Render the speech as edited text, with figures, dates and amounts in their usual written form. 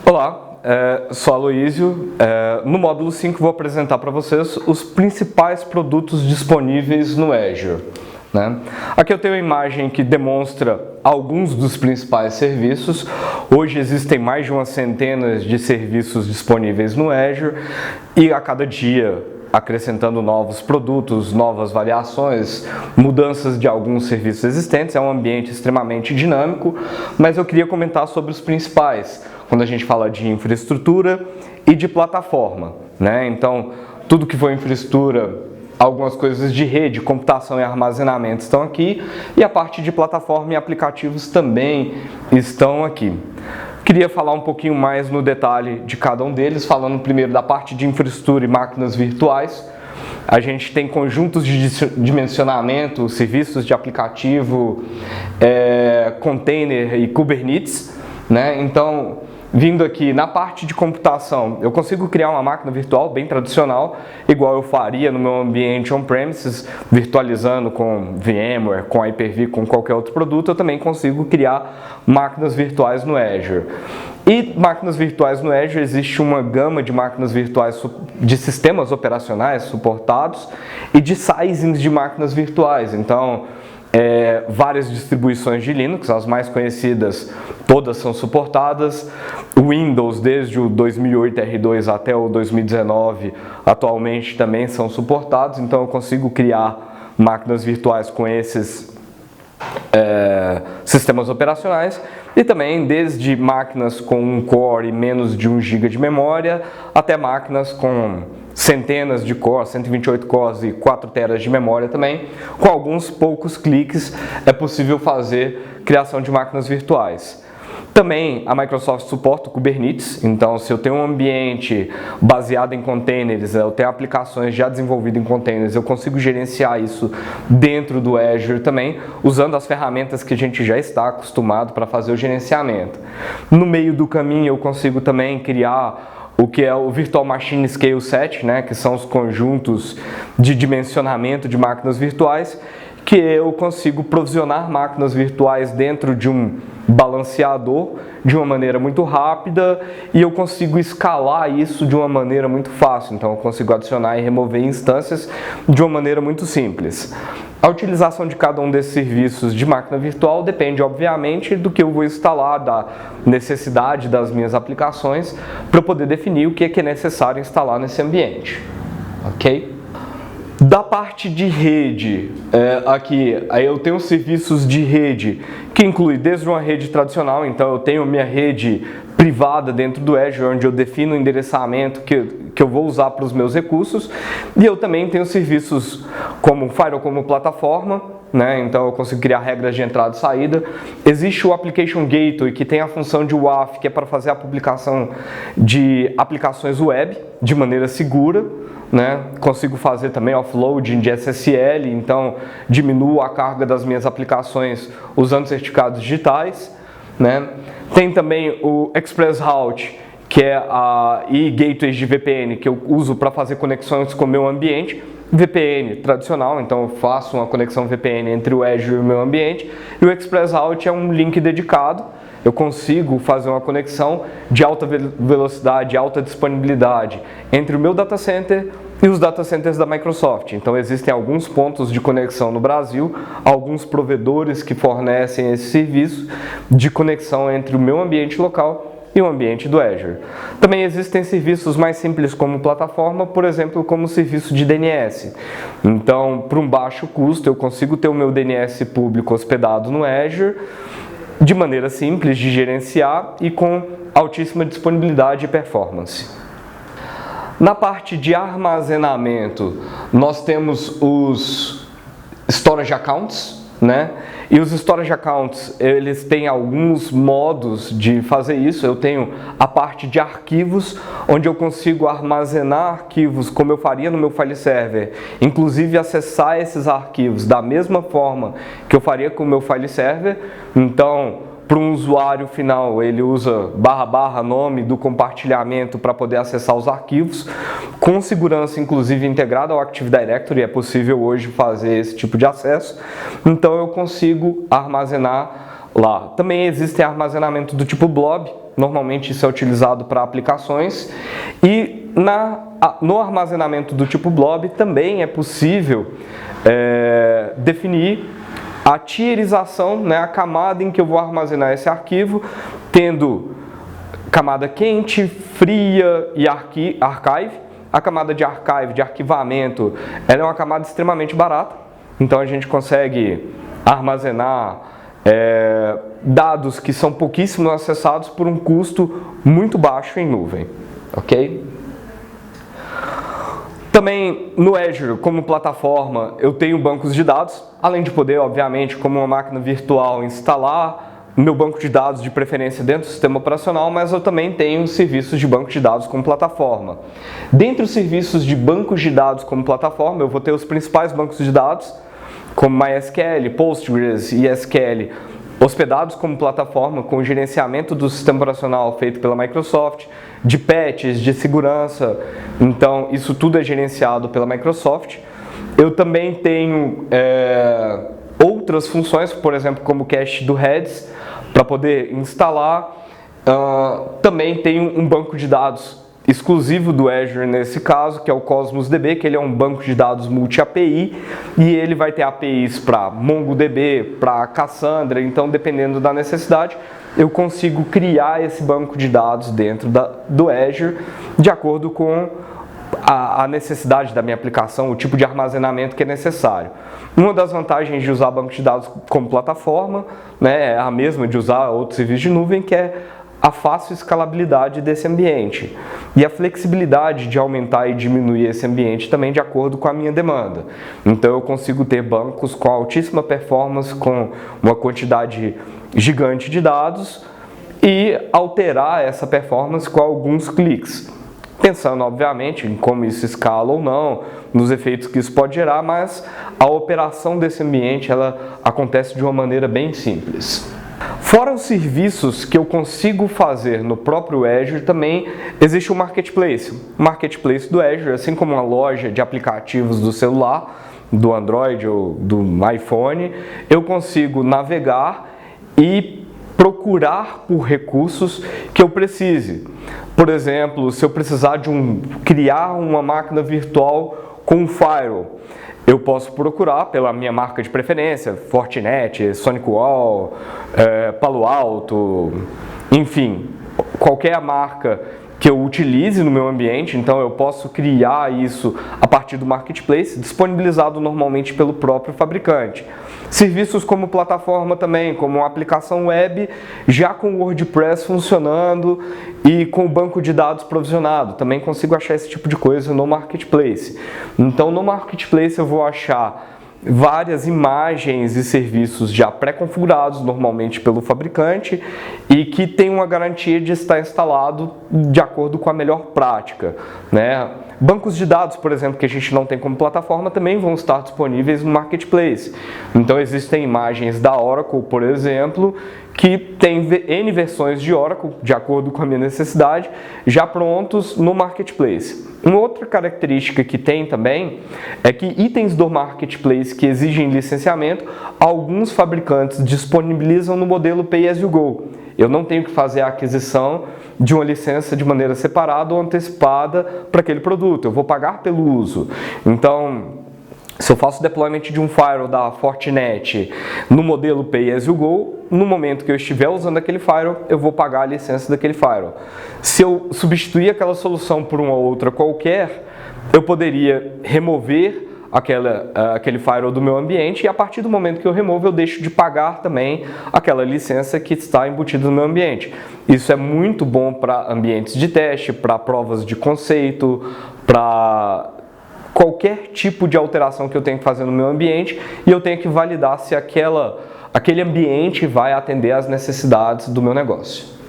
Olá, sou Aloísio. No módulo 5 vou apresentar para vocês os principais produtos disponíveis no Azure. Aqui eu tenho uma imagem que demonstra alguns dos principais serviços. Hoje existem mais de uma centena de serviços disponíveis no Azure e a cada dia acrescentando novos produtos, novas variações, mudanças de alguns serviços existentes. É um ambiente extremamente dinâmico, mas eu queria comentar sobre os principais, quando a gente fala de infraestrutura e de plataforma. Então, tudo que for infraestrutura, algumas coisas de rede, computação e armazenamento estão aqui, e a parte de plataforma e aplicativos também estão aqui. Queria falar um pouquinho mais no detalhe de cada um deles, falando primeiro da parte de infraestrutura e máquinas virtuais. A gente tem conjuntos de dimensionamento, serviços de aplicativo, container e Kubernetes. Então, vindo aqui na parte de computação, eu consigo criar uma máquina virtual bem tradicional, igual eu faria no meu ambiente on-premises, virtualizando com VMware, com Hyper-V, com qualquer outro produto. Eu também consigo criar máquinas virtuais no Azure. E máquinas virtuais no Azure, existe uma gama de máquinas virtuais de sistemas operacionais suportados e de sizings de máquinas virtuais. Então, várias distribuições de Linux, as mais conhecidas, todas são suportadas. O Windows, desde o 2008 R2 até o 2019, atualmente também são suportados. Então eu consigo criar máquinas virtuais com esses sistemas operacionais, e também desde máquinas com um core e menos de 1 GB de memória, até máquinas com centenas de cores, 128 cores e 4 teras de memória também. Com alguns poucos cliques é possível fazer criação de máquinas virtuais. Também a Microsoft suporta o Kubernetes, então se eu tenho um ambiente baseado em containers, eu tenho aplicações já desenvolvidas em containers, eu consigo gerenciar isso dentro do Azure também, usando as ferramentas que a gente já está acostumado para fazer o gerenciamento. No meio do caminho eu consigo também criar o que é o Virtual Machine Scale Set, que são os conjuntos de dimensionamento de máquinas virtuais, que eu consigo provisionar máquinas virtuais dentro de um balanceador de uma maneira muito rápida, e eu consigo escalar isso de uma maneira muito fácil. Então eu consigo adicionar e remover instâncias de uma maneira muito simples. A utilização de cada um desses serviços de máquina virtual depende, obviamente, do que eu vou instalar, da necessidade das minhas aplicações, para eu poder definir o que é necessário instalar nesse ambiente. Ok? Da parte de rede, aqui eu tenho serviços de rede que inclui desde uma rede tradicional. Então eu tenho minha rede privada dentro do Azure, onde eu defino o endereçamento que eu vou usar para os meus recursos, e eu também tenho serviços como Firewall como plataforma, então eu consigo criar regras de entrada e saída. Existe o Application Gateway, que tem a função de WAF, que é para fazer a publicação de aplicações web de maneira segura. Consigo fazer também offloading de SSL, então diminuo a carga das minhas aplicações usando certificados digitais. Tem também o Express Route, que é e gateways de VPN que eu uso para fazer conexões com o meu ambiente. VPN tradicional, então eu faço uma conexão VPN entre o Azure e o meu ambiente, e o Express Route é um link dedicado. Eu consigo fazer uma conexão de alta velocidade, alta disponibilidade entre o meu data center e os data centers da Microsoft. Então existem alguns pontos de conexão no Brasil, alguns provedores que fornecem esse serviço de conexão entre o meu ambiente local e o ambiente do Azure. Também existem serviços mais simples como plataforma, por exemplo, como o serviço de DNS. Então, por um baixo custo, eu consigo ter o meu DNS público hospedado no Azure, de maneira simples de gerenciar e com altíssima disponibilidade e performance. Na parte de armazenamento, nós temos os Storage Accounts, E os Storage Accounts, eles têm alguns modos de fazer isso. Eu tenho a parte de arquivos, onde eu consigo armazenar arquivos como eu faria no meu file server, inclusive acessar esses arquivos da mesma forma que eu faria com o meu file server. Então, para um usuário final, ele usa // nome do compartilhamento para poder acessar os arquivos, com segurança inclusive integrada ao Active Directory. É possível hoje fazer esse tipo de acesso, então eu consigo armazenar lá. Também existe armazenamento do tipo blob, Normalmente isso é utilizado para aplicações. E no armazenamento do tipo blob também é possível definir a tierização, né, a camada em que eu vou armazenar esse arquivo, tendo camada quente, fria e archive. A camada de archive, de arquivamento, ela é uma camada extremamente barata, então a gente consegue armazenar dados que são pouquíssimo acessados por um custo muito baixo em nuvem, ok? Também no Azure, como plataforma, eu tenho bancos de dados, além de poder, obviamente, como uma máquina virtual, instalar meu banco de dados de preferência dentro do sistema operacional, mas eu também tenho serviços de banco de dados como plataforma. Dentre os serviços de bancos de dados como plataforma, eu vou ter os principais bancos de dados, como MySQL, Postgres e SQL, hospedados como plataforma, com o gerenciamento do sistema operacional feito pela Microsoft, de patches, de segurança, então isso tudo é gerenciado pela Microsoft. Eu também tenho outras funções, por exemplo, como o cache do Redis, para poder instalar. Também tenho um banco de dados exclusivo do Azure nesse caso, que é o Cosmos DB, que ele é um banco de dados multi-API, e ele vai ter APIs para MongoDB, para Cassandra, então dependendo da necessidade, eu consigo criar esse banco de dados dentro do Azure, de acordo com a necessidade da minha aplicação, o tipo de armazenamento que é necessário. Uma das vantagens de usar banco de dados como plataforma, né, é a mesma de usar outros serviços de nuvem, que é a fácil escalabilidade desse ambiente e a flexibilidade de aumentar e diminuir esse ambiente também de acordo com a minha demanda. Então eu consigo ter bancos com altíssima performance, com uma quantidade gigante de dados e alterar essa performance com alguns cliques. Pensando, obviamente, em como isso escala ou não, nos efeitos que isso pode gerar, mas a operação desse ambiente ela acontece de uma maneira bem simples. Fora os serviços que eu consigo fazer no próprio Azure, também existe o Marketplace. O Marketplace do Azure, assim como uma loja de aplicativos do celular, do Android ou do iPhone, eu consigo navegar e procurar por recursos que eu precise. Por exemplo, se eu precisar criar uma máquina virtual com um firewall, eu posso procurar pela minha marca de preferência, Fortinet, SonicWall, Palo Alto, enfim, qualquer marca que eu utilize no meu ambiente, então eu posso criar isso a partir do Marketplace, disponibilizado normalmente pelo próprio fabricante. Serviços como plataforma também, como uma aplicação web, já com o WordPress funcionando e com o banco de dados provisionado. Também consigo achar esse tipo de coisa no Marketplace. Então no Marketplace eu vou achar várias imagens e serviços já pré-configurados, normalmente pelo fabricante, e que tem uma garantia de estar instalado de acordo com a melhor prática, né? Bancos de dados, por exemplo, que a gente não tem como plataforma, também vão estar disponíveis no Marketplace. Então existem imagens da Oracle, por exemplo, que tem N versões de Oracle, de acordo com a minha necessidade, já prontos no Marketplace. Uma outra característica que tem também é que itens do Marketplace que exigem licenciamento, alguns fabricantes disponibilizam no modelo Pay As You Go. Eu não tenho que fazer a aquisição de uma licença de maneira separada ou antecipada para aquele produto, eu vou pagar pelo uso. Então, se eu faço deployment de um firewall da Fortinet no modelo Pay As You Go, no momento que eu estiver usando aquele firewall, eu vou pagar a licença daquele firewall. Se eu substituir aquela solução por uma outra qualquer, eu poderia remover aquele firewall do meu ambiente e a partir do momento que eu removo, eu deixo de pagar também aquela licença que está embutida no meu ambiente. Isso é muito bom para ambientes de teste, para provas de conceito, para qualquer tipo de alteração que eu tenho que fazer no meu ambiente e eu tenho que validar se aquele ambiente vai atender às necessidades do meu negócio.